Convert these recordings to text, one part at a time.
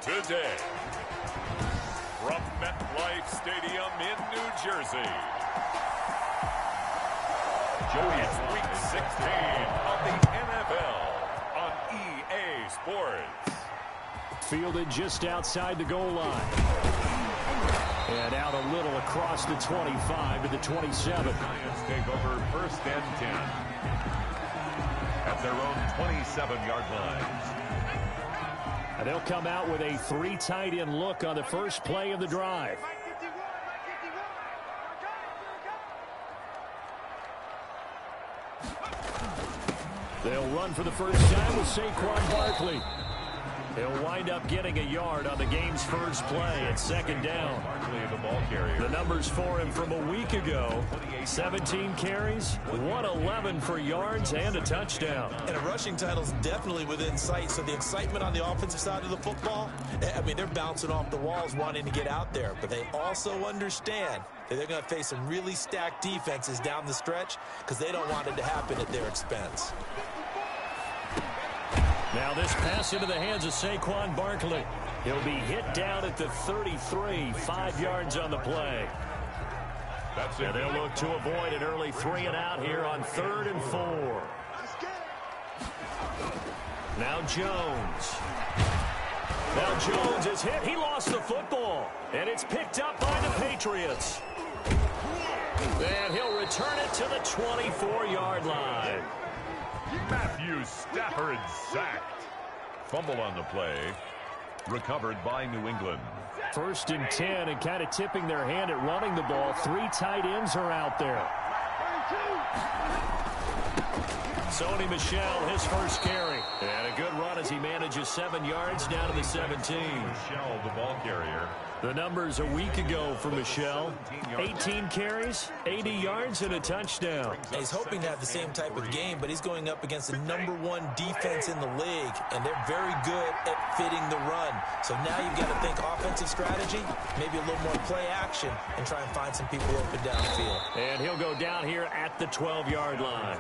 today. From MetLife Stadium in New Jersey. It's Week 16 of the NFL on EA Sports. Fielded just outside the goal line. And out a little across the 25 to the 27. Giants take over first and 10 at their own 27-yard line. And they'll come out with a 3 tight end look on the first play of the drive. They'll run for the first time with Saquon Barkley. He'll wind up getting a yard on the game's first play at second down. Barkley, the ball carrier. The numbers for him from a week ago: 17 carries, 111 for yards, and a touchdown. And a rushing title's definitely within sight, so the excitement on the offensive side of the football, I mean, they're bouncing off the walls wanting to get out there, but they also understand that they're going to face some really stacked defenses down the stretch because they don't want it to happen at their expense. Now this pass into the hands of Saquon Barkley. He'll be hit down at the 33, 5 yards on the play. That's it. And they'll look to avoid an early 3 and out here on 3rd and 4. Now Jones. Now Jones is hit. He lost the football. And it's picked up by the Patriots. And he'll return it to the 24-yard line. Matthew Stafford sacked. Fumble on the play. Recovered by New England. 1st and 10, and kind of tipping their hand at running the ball. 3 tight ends are out there. Sony Michel, his first carry. And a good run as he manages 7 yards down to the 17. Michel, the ball carrier. The numbers a week ago for Michel: 18 carries, 80 yards, and a touchdown. And he's hoping to have the same type of game, but he's going up against the #1 defense in the league, and they're very good at fitting the run. So now you've got to think offensive strategy, maybe a little more play action, and try and find some people open downfield. And he'll go down here at the 12-yard line.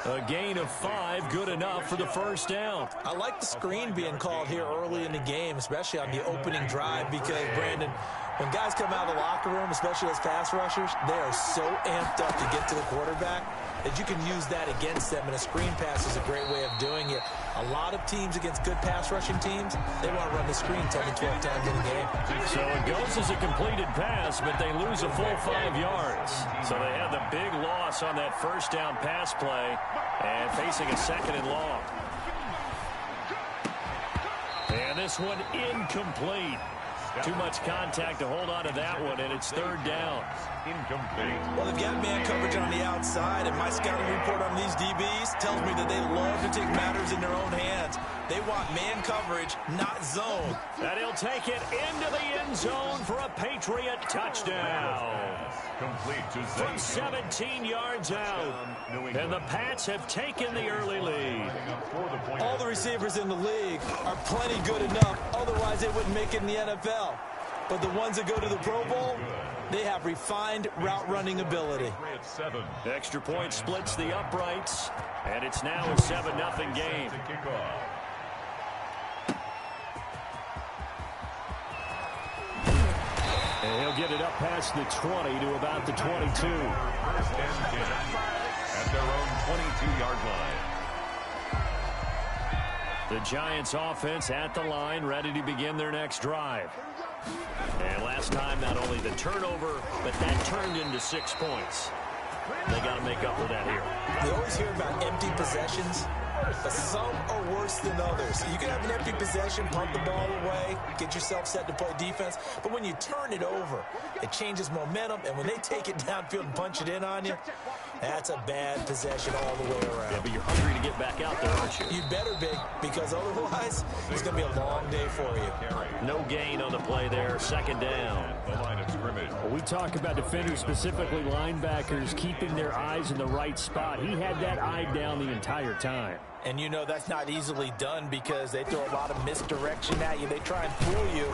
A gain of 5, good enough for the first down. I like the screen being called here early in the game, especially on the opening drive, because, Brandon, when guys come out of the locker room, especially as pass rushers, they are so amped up to get to the quarterback that you can use that against them, and a screen pass is a great way of doing it. A lot of teams against good pass rushing teams, they want to run the screen 10 to 12 times in a game. So it goes as a completed pass, but they lose a full 5 yards. So they have the big loss on that first down pass play and facing a 2nd and long. And this one incomplete. Too much contact to hold on to that one, and it's 3rd down. Incomplete. Well, they've got man coverage on the outside, and my scouting report on these DBs tells me that they love to take matters in their own hands. They want man coverage, not zone. And he'll take it into the end zone for a Patriot touchdown. Complete to From 17 yards out. And the Pats have taken the early lead. All the receivers in the league are plenty good enough, otherwise they wouldn't make it in the NFL. But the ones that go to the Pro Bowl, they have refined route running ability. The extra point splits the uprights, and it's now a 7-0 game. And he'll get it up past the 20 to about the 22. First and 10 at their own 22-yard line. The Giants offense at the line, ready to begin their next drive. And last time, not only the turnover, but that turned into 6 points. They got to make up for that here. You always hear about empty possessions, but some are worse than others. You can have an empty possession, punt the ball away, get yourself set to play defense, but when you turn it over, it changes momentum, and when they take it downfield and punch it in on you, that's a bad possession all the way around. Yeah, but you're hungry to get back out there, aren't you? You better be, because otherwise, it's going to be a long day for you. No gain on the play there, 2nd down. The line of scrimmage. Well, we talk about defenders, specifically linebackers, keeping their eyes in the right spot. He had that eye down the entire time. And you know that's not easily done because they throw a lot of misdirection at you. They try and fool you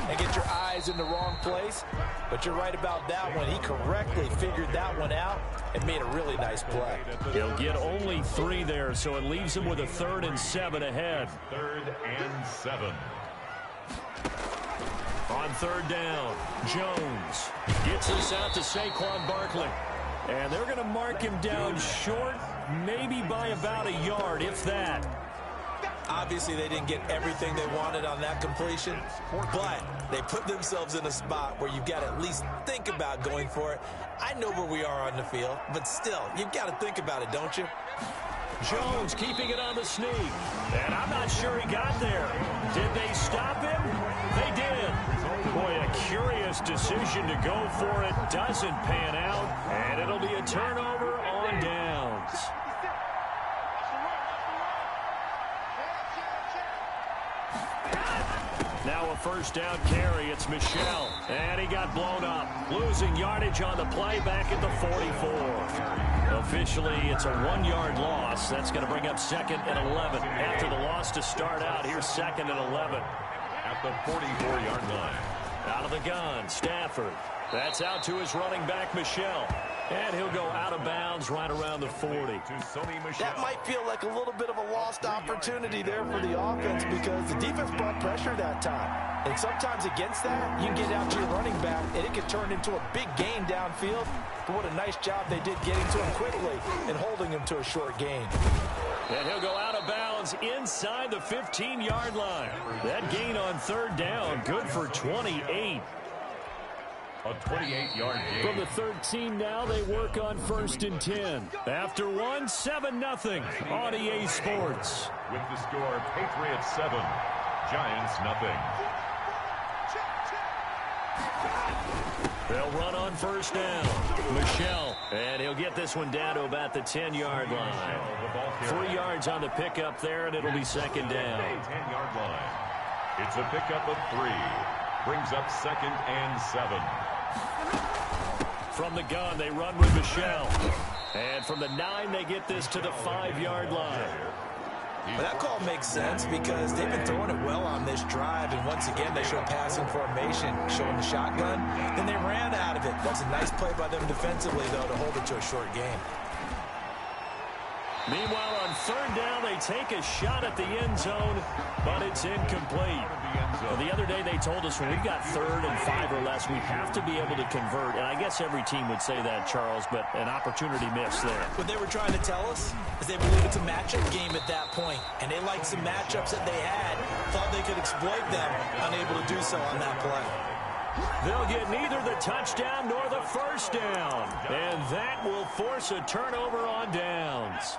and get your eyes in the wrong place. But you're right about that one. He correctly figured that one out and made a really nice play. He'll get only 3 there, so it leaves him with a 3rd and 7 ahead. 3rd and 7. On third down, Jones gets this out to Saquon Barkley. And they're going to mark him down short, maybe by about a yard, if that. Obviously, they didn't get everything they wanted on that completion, but they put themselves in a spot where you've got to at least think about going for it. I know where we are on the field, but still, you've got to think about it, don't you? Jones keeping it on the sneak. And I'm not sure he got there. Did they stop him? They did. Boy, a curious decision to go for it. Doesn't pan out. And it'll be a turnover on downs. Now a first down carry. It's Michel. And he got blown up. Losing yardage on the play back at the 44. Officially, it's a 1-yard loss. That's going to bring up 2nd and 11. After the loss to start out, here's 2nd and 11. At the 44-yard line. Out of the gun, Stafford. That's out to his running back, Michel. And he'll go out of bounds right around the 40. That might feel like a little bit of a lost opportunity there for the offense because the defense brought pressure that time. And sometimes against that, you can get out to your running back, and it can turn into a big gain downfield. But what a nice job they did getting to him quickly and holding him to a short gain. And he'll go out of bounds inside the 15-yard line. That gain on third down, good for 28. A 28-yard gain. From the 13 now, they work on 1st and 10. After one, 7-0 on EA Sports. With the score, Patriots 7, Giants nothing. They'll run on first down. Michel, and he'll get this one down to about the 10-yard line. 3 yards on the pickup there, and it'll be 2nd down. 10-yard line. It's a pickup of 3. Brings up 2nd and 7. From the gun, they run with Michel. And from the 9, they get this to the 5-yard line. Well, that call makes sense because they've been throwing it well on this drive, and once again they show passing formation, showing the shotgun. Then they ran out of it. That's a nice play by them defensively, though, to hold it to a short game. Meanwhile, on third down, they take a shot at the end zone, but it's incomplete. Well, the other day they told us when we've got 3rd and 5 or less, we have to be able to convert. And I guess every team would say that, Charles, but an opportunity missed there. What they were trying to tell us is they believe it's a matchup game at that point. And they liked some matchups that they had, thought they could exploit them, unable to do so on that play. They'll get neither the touchdown nor the first down. And that will force a turnover on downs.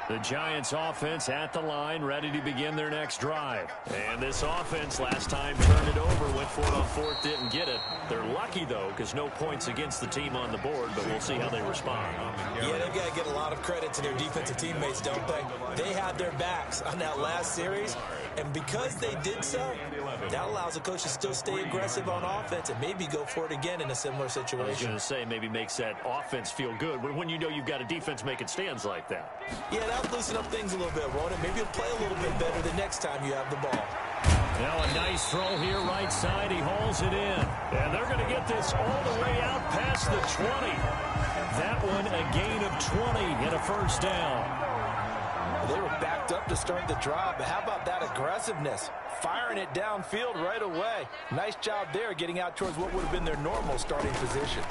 The Giants offense at the line, ready to begin their next drive. And this offense last time turned it over, went for it on 4th, didn't get it. They're lucky, though, because no points against the team on the board, but we'll see how they respond. Yeah, they've got to get a lot of credit to their defensive teammates, don't they? They had their backs on that last series, and because they did so, that allows the coach to still stay aggressive on offense and maybe go for it again in a similar situation. I was going to say, maybe makes that offense feel good when you know you've got a defense making stands like that. Yeah, that'll loosen up things a little bit, won't it? Maybe you'll play a little bit better the next time you have the ball. Now a nice throw here, right side. He hauls it in. And they're going to get this all the way out past the 20. That one a gain of 20 and a first down. They were backed up to start the drive, but how about that aggressiveness? Firing it downfield right away. Nice job there getting out towards what would have been their normal starting position.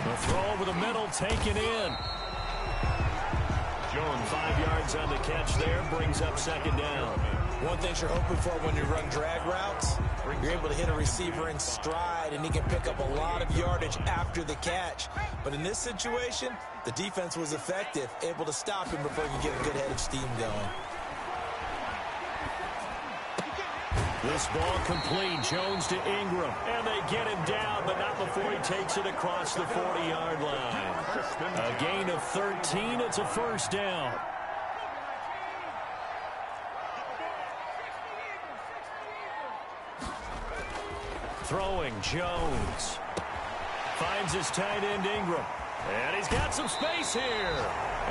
The throw over the middle taken in. Jones 5 yards on the catch there, brings up 2nd down. One thing you're hoping for when you run drag routes, you're able to hit a receiver in stride, and he can pick up a lot of yardage after the catch. But in this situation, the defense was effective, able to stop him before he could get a good head of steam going. This ball complete. Jones to Ingram. And they get him down, but not before he takes it across the 40-yard line. A gain of 13. It's a first down. Throwing, Jones. Finds his tight end, Ingram. And he's got some space here.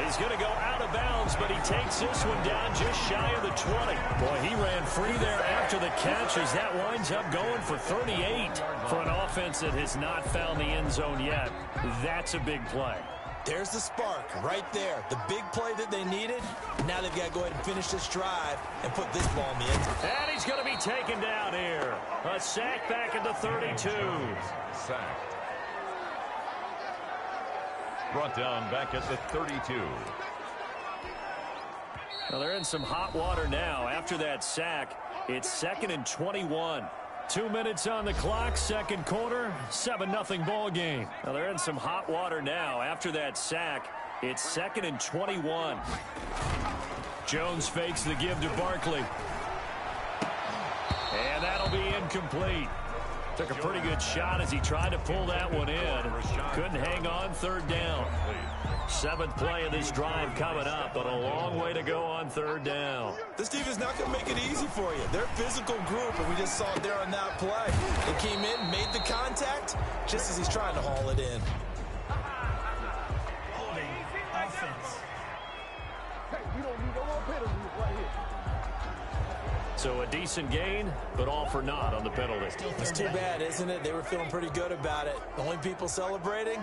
He's going to go out of bounds, but he takes this one down just shy of the 20. Boy, he ran free there after the catch as that winds up going for 38. For an offense that has not found the end zone yet, that's a big play. There's the spark right there. The big play that they needed. Now they've got to go ahead and finish this drive and put this ball in the end zone. And he's going to be taken down here. A sack back at the 32. Sacked. Brought down back at the 32. Well, they're in some hot water now. After that sack, it's 2nd and 21. 2 minutes on the clock, second quarter, 7-0 ball game. Now they're in some hot water now. After that sack, it's 2nd and 21. Jones fakes the give to Barkley. And that'll be incomplete. Took a pretty good shot as he tried to pull that one in. Couldn't hang on, third down. 7th play of this drive coming up, but a long way to go on third down. This defense not going to make it easy for you. They're a physical group, and we just saw it there on that play. They came in, made the contact, just as he's trying to haul it in. Holding offense. Hey, we don't need no more penalties right here. So a decent gain, but all for naught on the penalty. It's too bad, isn't it? They were feeling pretty good about it. The only people celebrating,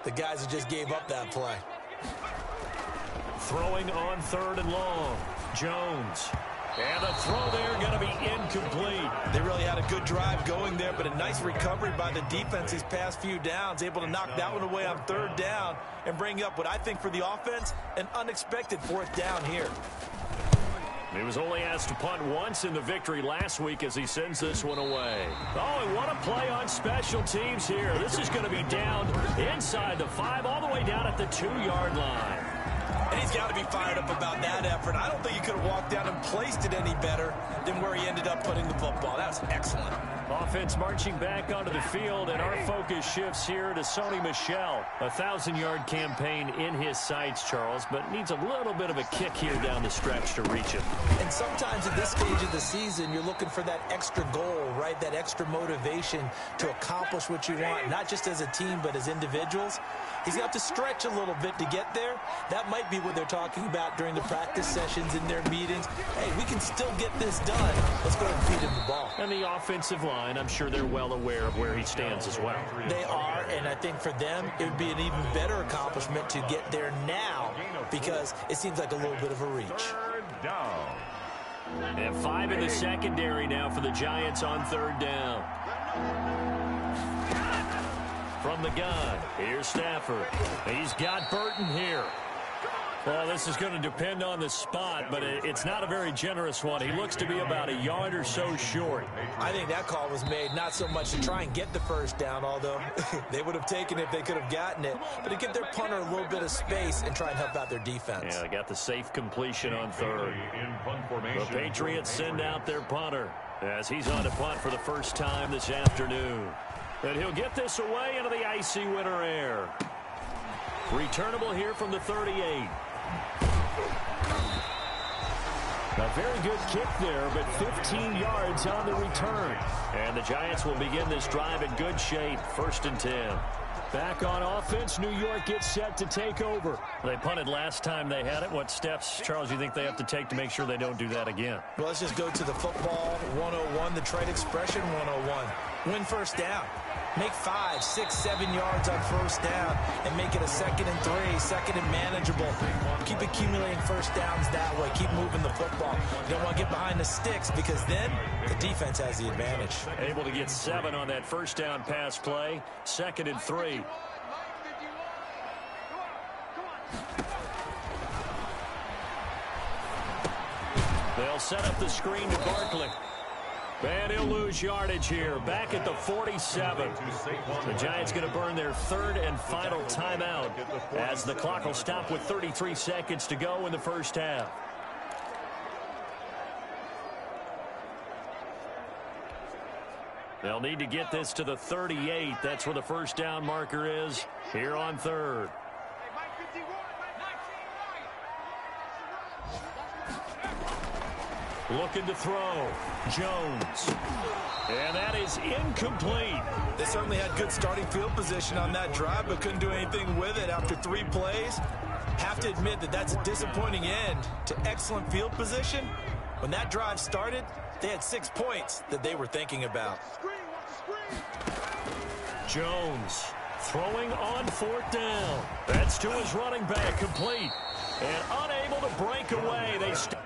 the guys who just gave up that play. Throwing on 3rd and long. Jones. And the throw there going to be incomplete. They really had a good drive going there, but a nice recovery by the defense these past few downs, able to knock that one away on 3rd down and bring up what I think for the offense, an unexpected 4th down here. He was only asked to punt once in the victory last week as he sends this one away. Oh, and what a play on special teams here. This is going to be down inside the 5, all the way down at the 2-yard line. And he's got to be fired up about that effort. I don't think he could have walked down and placed it any better than where he ended up putting the football. That was excellent. Offense marching back onto the field, and our focus shifts here to Sony Michel. A 1,000-yard campaign in his sights, Charles, but needs a little bit of a kick here down the stretch to reach it. And sometimes at this stage of the season, you're looking for that extra goal, right? That extra motivation to accomplish what you want, not just as a team, but as individuals. He's got to stretch a little bit to get there. That might be what they're talking about during the practice sessions in their meetings. Hey, we can still get this done. Let's go ahead and feed him the ball. And the offensive line, I'm sure they're well aware of where he stands as well. They are, and I think for them, it would be an even better accomplishment to get there now because it seems like a little bit of a reach. 3rd down. And 5 in the secondary now for the Giants on 3rd down. From the gun, here's Stafford. He's got Burton here. Well, this is going to depend on the spot, but it's not a very generous one. He looks to be about a yard or so short. I think that call was made not so much to try and get the first down, although they would have taken it if they could have gotten it, but to give their punter a little bit of space and try and help out their defense. Yeah, they got the safe completion on 3rd. The Patriots send out their punter as he's on to punt for the first time this afternoon. And he'll get this away into the icy winter air. Returnable here from the 38. A very good kick there, but 15 yards on the return. And the Giants will begin this drive in good shape, 1st and 10. Back on offense, New York gets set to take over. They punted last time they had it. What steps, Charles, you think they have to take to make sure they don't do that again? Well, let's just go to the football 101, the trade expression 101. Win first down. Make 5, 6, 7 yards on first down and make it a 2nd and 3, 2nd and manageable. Keep accumulating first downs that way. Keep moving the football. You don't want to get behind the sticks because then the defense has the advantage. Able to get 7 on that first down pass play. 2nd and 3. They'll set up the screen to Barkley. And he'll lose yardage here, back at the 47. The Giants going to burn their 3rd and final timeout as the clock will stop with 33 seconds to go in the first half. They'll need to get this to the 38. That's where the first down marker is here on 3rd. Looking to throw. Jones. And that is incomplete. They certainly had good starting field position on that drive, but couldn't do anything with it after 3 plays. Have to admit that that's a disappointing end to excellent field position. When that drive started, they had 6 points that they were thinking about. Jones Throwing on 4th down. That's to his running back, complete. And unable to break away. They stop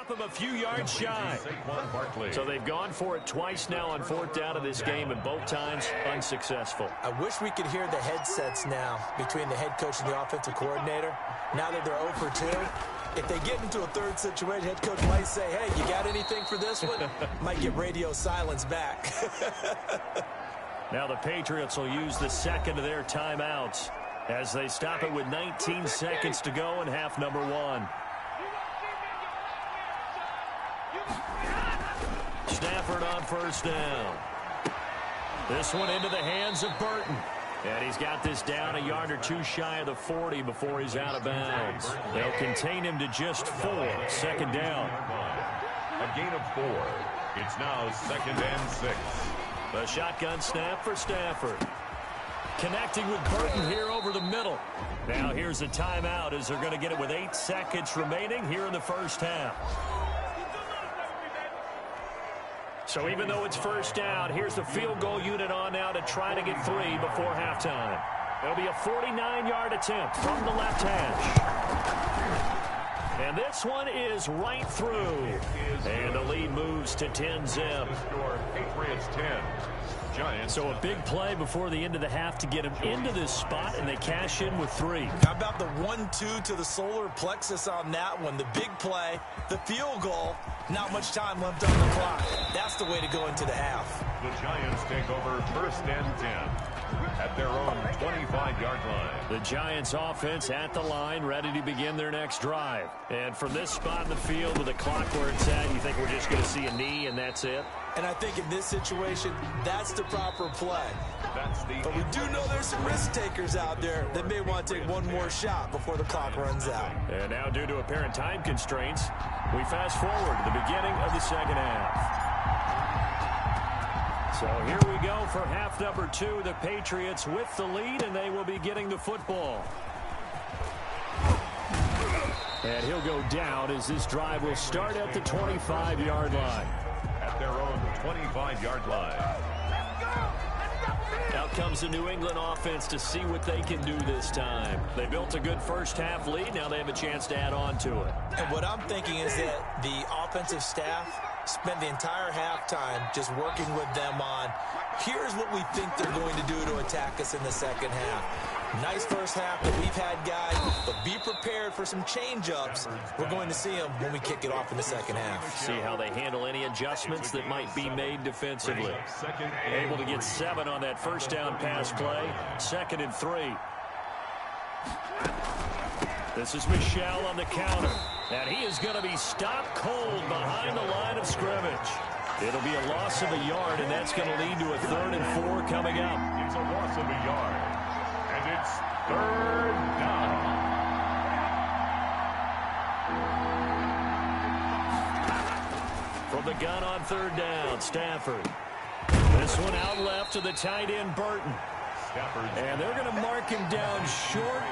him a few yards shy. So they've gone for it twice now on 4th down of this game, and both times unsuccessful. I wish we could hear the headsets now between the head coach and the offensive coordinator. Now that they're 0 for 2, if they get into a third situation, head coach might say, hey, you got anything for this one? Might get radio silence back. Now the Patriots will use the second of their timeouts as they stop it with 19 seconds to go in half number 1. Stafford on 1st down. This one into the hands of Burton. And he's got this down a yard or two shy of the 40 before he's out of bounds. They'll contain him to just 4. 2nd down. A gain of 4. It's now 2nd and 6. The shotgun snap for Stafford. Connecting with Burton here over the middle. Now here's a timeout as they're going to get it with 8 seconds remaining here in the first half. So even though it's 1st down, here's the field goal unit on now to try to get 3 before halftime. It'll be a 49-yard attempt from the left hash. And this one is right through. And the lead moves to 10-zip. Patriots 10. Giants. So a big play before the end of the half to get him into this spot, and they cash in with 3. How about the 1-2 to the solar plexus on that one? The big play, the field goal, not much time left on the clock. That's the way to go into the half. The Giants take over 1st and 10 at their own 25-yard line. The Giants offense at the line, ready to begin their next drive. And from this spot in the field with the clock where it's at, you think we're just going to see a knee and that's it? And I think in this situation, that's the proper play. But we do know there's some risk takers out there that may want to take one more shot before the clock runs out. And now, due to apparent time constraints, we fast forward to the beginning of the second half. So here we go for half number 2. The Patriots with the lead, and they will be getting the football. And he'll go down as this drive will start at the 25-yard line. At their own 25-yard line. Out comes the New England offense to see what they can do this time. They built a good first half lead. Now they have a chance to add on to it. And what I'm thinking is that the offensive staff spent the entire halftime just working with them on, here's what we think they're going to do to attack us in the second half. Nice first half that we've had, guys, but be prepared for some change-ups. We're going to see them when we kick it off in the second half. See how they handle any adjustments that might be made defensively. Able to get 7 on that first down pass play. 2nd and 3. This is Michel on the counter. And he is going to be stopped cold behind the line of scrimmage. It'll be a loss of a yard, and that's going to lead to a 3rd and 4 coming up. It's a loss of a yard. And it's 3rd down. From the gun on 3rd down, Stafford. This one out left to the tight end, Burton. And they're going to mark him down short,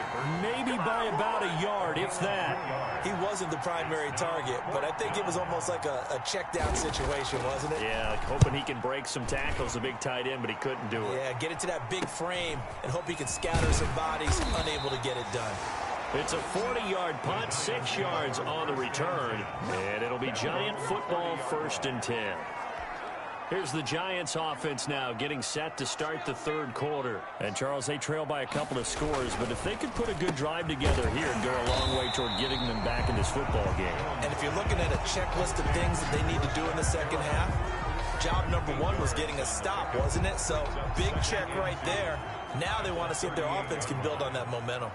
maybe by about a yard, if that. He wasn't the primary target, but I think it was almost like a check-down situation, wasn't it? Yeah, hoping he can break some tackles, a big tight end, but he couldn't do it. Yeah, get it to that big frame and hope he can scatter some bodies, unable to get it done. It's a 40-yard punt, 6 yards on the return, and it'll be Giant football 1st and 10. Here's the Giants offense now getting set to start the 3rd quarter. And, Charles, they trail by a couple of scores, but if they could put a good drive together here and go a long way toward getting them back in this football game. And if you're looking at a checklist of things that they need to do in the second half, job number 1 was getting a stop, wasn't it? So, big check right there. Now they want to see if their offense can build on that momentum.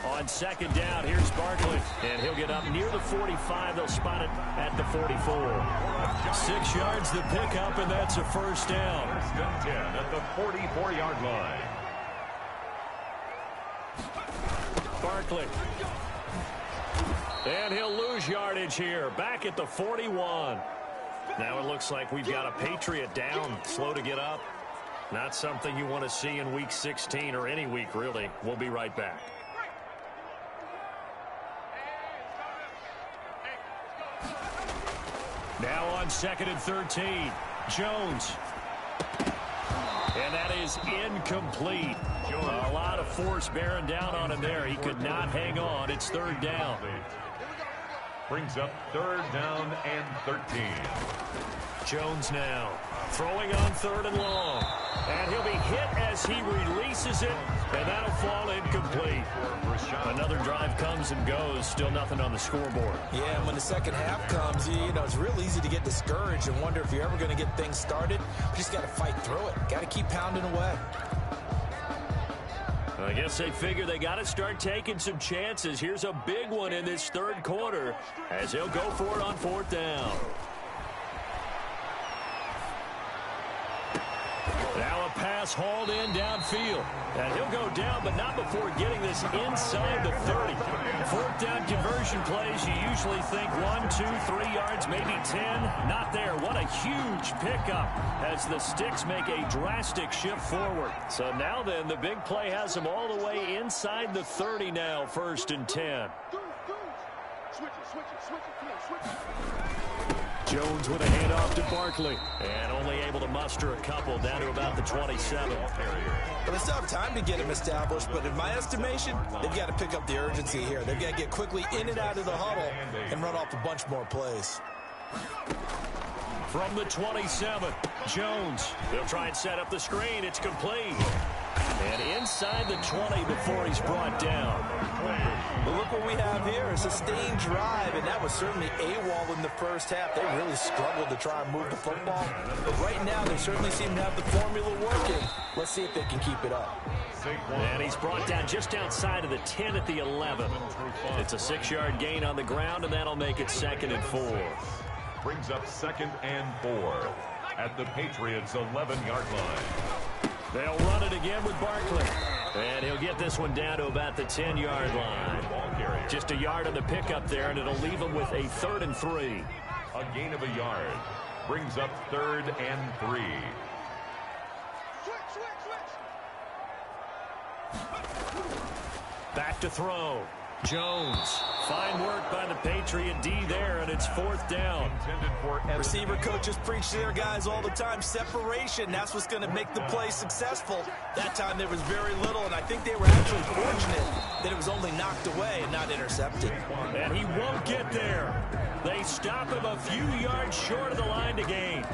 On second down, here's Barkley, and he'll get up near the 45. They'll spot it at the 44. 6 yards to pick up, and that's a first down. First and 10 at the 44-yard line. Barkley. And he'll lose yardage here, back at the 41. Now it looks like we've got a Patriot down, slow to get up. Not something you want to see in Week 16 or any week, really. We'll be right back. Now on second and 13, Jones. And that is incomplete. A lot of force bearing down on him there. He could not hang on. It's third down. Brings up third down and 13. Jones now throwing on third and long. And he'll be hit as he releases it, and that'll fall incomplete. Another drive comes and goes, still nothing on the scoreboard. Yeah, and when the second half comes, you know, it's real easy to get discouraged and wonder if you're ever going to get things started. You just got to fight through it. Got to keep pounding away. I guess they figure they got to start taking some chances. Here's a big one in this third quarter as they'll go for it on fourth down. Now a pass hauled in downfield. And he'll go down, but not before getting this inside the 30. Fourth down conversion plays, you usually think 1, 2, 3 yards, maybe 10. Not there. What a huge pickup as the Sticks make a drastic shift forward. So now then, the big play has them all the way inside the 30 now, first and 10. Jones with a handoff to Barkley. And only able to muster a couple down to about the 27. Well, they still have time to get him established, but in my estimation, they've got to pick up the urgency here. They've got to get quickly in and out of the huddle and run off a bunch more plays. From the 27, Jones. They'll try and set up the screen. It's complete. And inside the 20 before he's brought down. Well, look what we have here, a sustained drive, and that was certainly AWOL in the first half. They really struggled to try and move the football. But right now, they certainly seem to have the formula working. Let's see if they can keep it up. And he's brought down just outside of the 10 at the 11. It's a 6-yard gain on the ground, and that'll make it second and 4. Brings up second and 4 at the Patriots' 11-yard line. They'll run it again with Barkley. And he'll get this one down to about the 10-yard line. Just a yard on the pickup there, and it'll leave him with a 3rd and 3. A gain of a yard. Brings up 3rd and 3. Back to throw. Jones. Fine work by the Patriot D there, and it's 4th down. Receiver coaches preach to their guys all the time. Separation, that's what's going to make the play successful. That time there was very little, and I think they were actually fortunate that it was only knocked away and not intercepted. And he won't get there. They stop him a few yards short of the line to gain.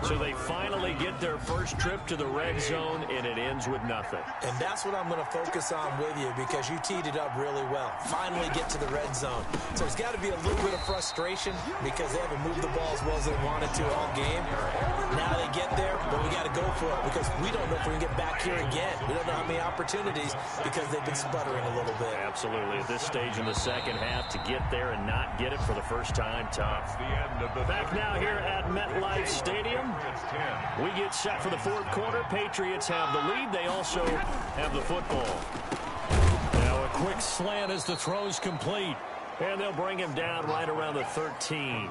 So they finally get their first trip to the red zone, and it ends with nothing. And that's what I'm going to focus on with you, because you teed it up really well. Finally get to the red zone. So there's got to be a little bit of frustration because they haven't moved the ball as well as they wanted to all game. Now they get there, but we got to go for it because we don't know if we can get back here again. We don't know how many opportunities because they've been sputtering a little bit. Absolutely. At this stage in the second half, to get there and not get it for the first time, tough. Back now here at MetLife Stadium. We get set for the fourth quarter. Patriots have the lead. They also have the football. Now a quick slant as the throw's complete. And they'll bring him down right around the 13.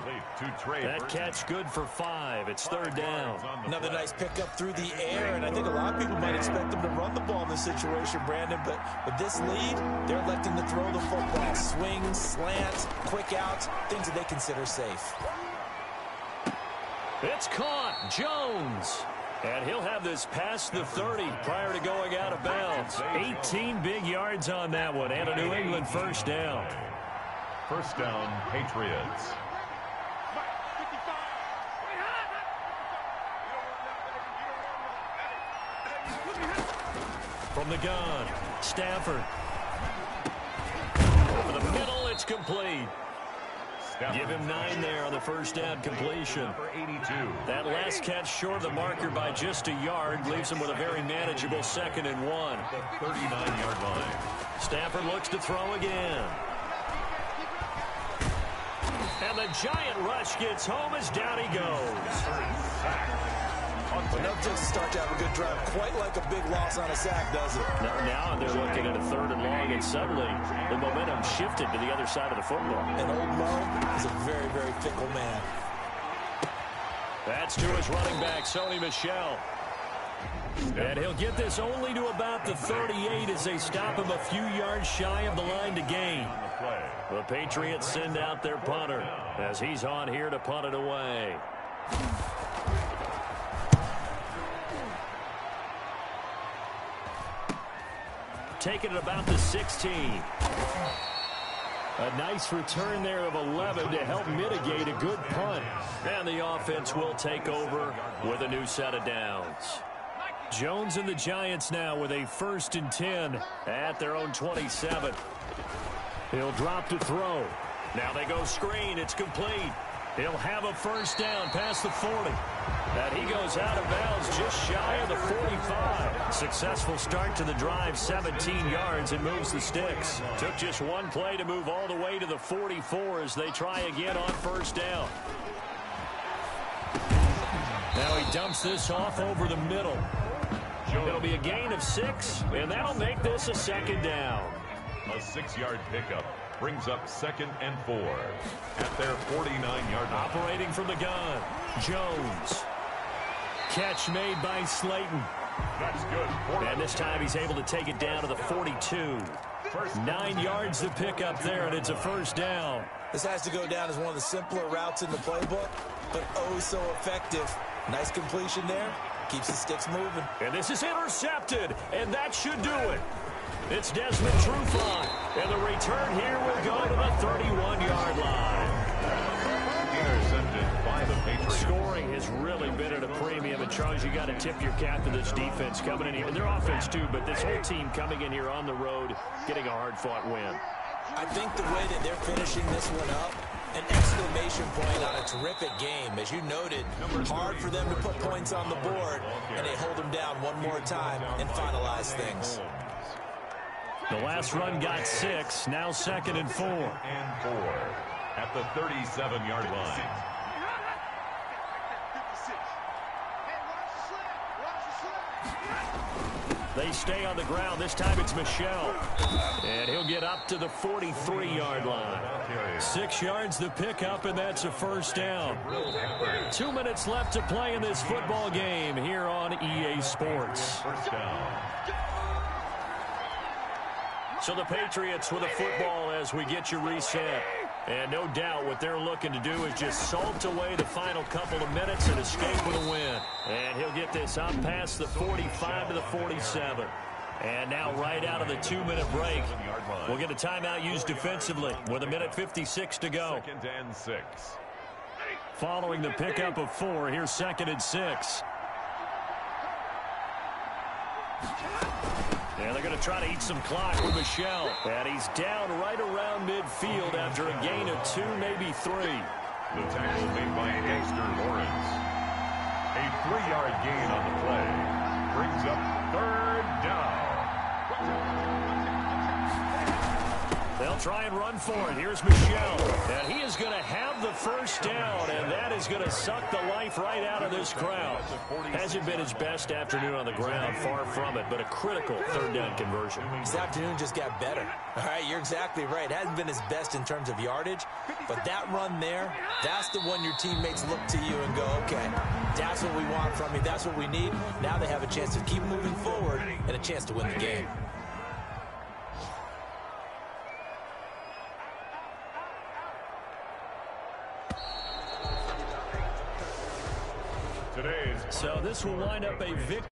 That catch good for 5. It's 3rd down. Another nice pickup through the air, and I think a lot of people might expect them to run the ball in this situation, Brandon, but with this lead, they're electing to throw the football. Swings, slants, quick outs, things that they consider safe. It's caught. Jones. And he'll have this past the 30 prior to going out of bounds. 18 big yards on that one, and a New England first down. First down, Patriots. From the gun, Stafford. Over the middle, it's complete. Give him 9 there on the first down completion. Number 82. That last catch short of the marker by just a yard leaves him with a very manageable 2nd and 1. The 39-yard line. Stafford looks to throw again. And the giant rush gets home as down he goes. But no chance to start to have a good drive. Quite like a big loss on a sack, does it? Now they're looking at a 3rd and long, and suddenly the momentum shifted to the other side of the football. And old Mo is a very, very fickle man. That's to his running back, Sony Michel. And he'll get this only to about the 38 as they stop him a few yards shy of the line to gain. The Patriots send out their punter as he's on here to punt it away. Taking it about the 16. A nice return there of 11 to help mitigate a good punt. And the offense will take over with a new set of downs. Jones and the Giants now with a 1st and 10 at their own 27. He'll drop to throw. Now they go screen. It's complete. He'll have a 1st down past the 40. And he goes out of bounds just shy of the 45. Successful start to the drive, 17 yards, and moves the sticks. Took just one play to move all the way to the 44 as they try again on 1st down. Now he dumps this off over the middle. It'll be a gain of 6, and that'll make this a 2nd down. A 6-yard pickup brings up 2nd and 4 at their 49-yard line. Operating from the gun, Jones. Catch made by Slayton. That's good. And this time he's able to take it down to the 42. 9 yards to pick up there, and it's a 1st down. This has to go down as one of the simpler routes in the playbook, but oh so effective. Nice completion there. Keeps the sticks moving. And this is intercepted, and that should do it. It's Desmond Trufant, and the return here will go to the 31-yard line. Intercepted by the Patriots. Scoring has really been at a premium, and Charles, you got to tip your cap to this defense coming in here. And their offense too, but this whole team coming in here on the road, getting a hard-fought win. I think the way that they're finishing this one up, an exclamation point on a terrific game. As you noted, hard for them to put points on the board, and they hold them down one more time and finalize things. The last run got 6, now 2nd and 4. And 4 at the 37-yard line. They stay on the ground. This time it's Michel. And he'll get up to the 43-yard line. 6 yards the pickup, and that's a 1st down. 2 minutes left to play in this football game here on EA Sports. 1st down. So the Patriots with a football as we get you reset. And no doubt what they're looking to do is just salt away the final couple of minutes and escape with a win. And he'll get this up past the 45 to the 47. And now right out of the 2-minute break, we'll get a timeout used defensively with 1:56 to go. 2nd and 6. Following the pickup of 4, here's 2nd and 6. And they're going to try to eat some clock with Michel. And he's down right around midfield after a gain of 2, maybe 3. The tackle made by Dexter Lawrence. A 3-yard gain on the play brings up 3rd down. They'll try and run for it. Here's Michel. And he is going to have the 1st down, and that is going to suck the life right out of this crowd. Hasn't been his best afternoon on the ground, far from it, but a critical 3rd down conversion. His afternoon just got better. All right, you're exactly right. It hasn't been his best in terms of yardage, but that run there, that's the one your teammates look to you and go, okay, that's what we want from you. That's what we need. Now they have a chance to keep moving forward and a chance to win the game. So this will wind up a victory.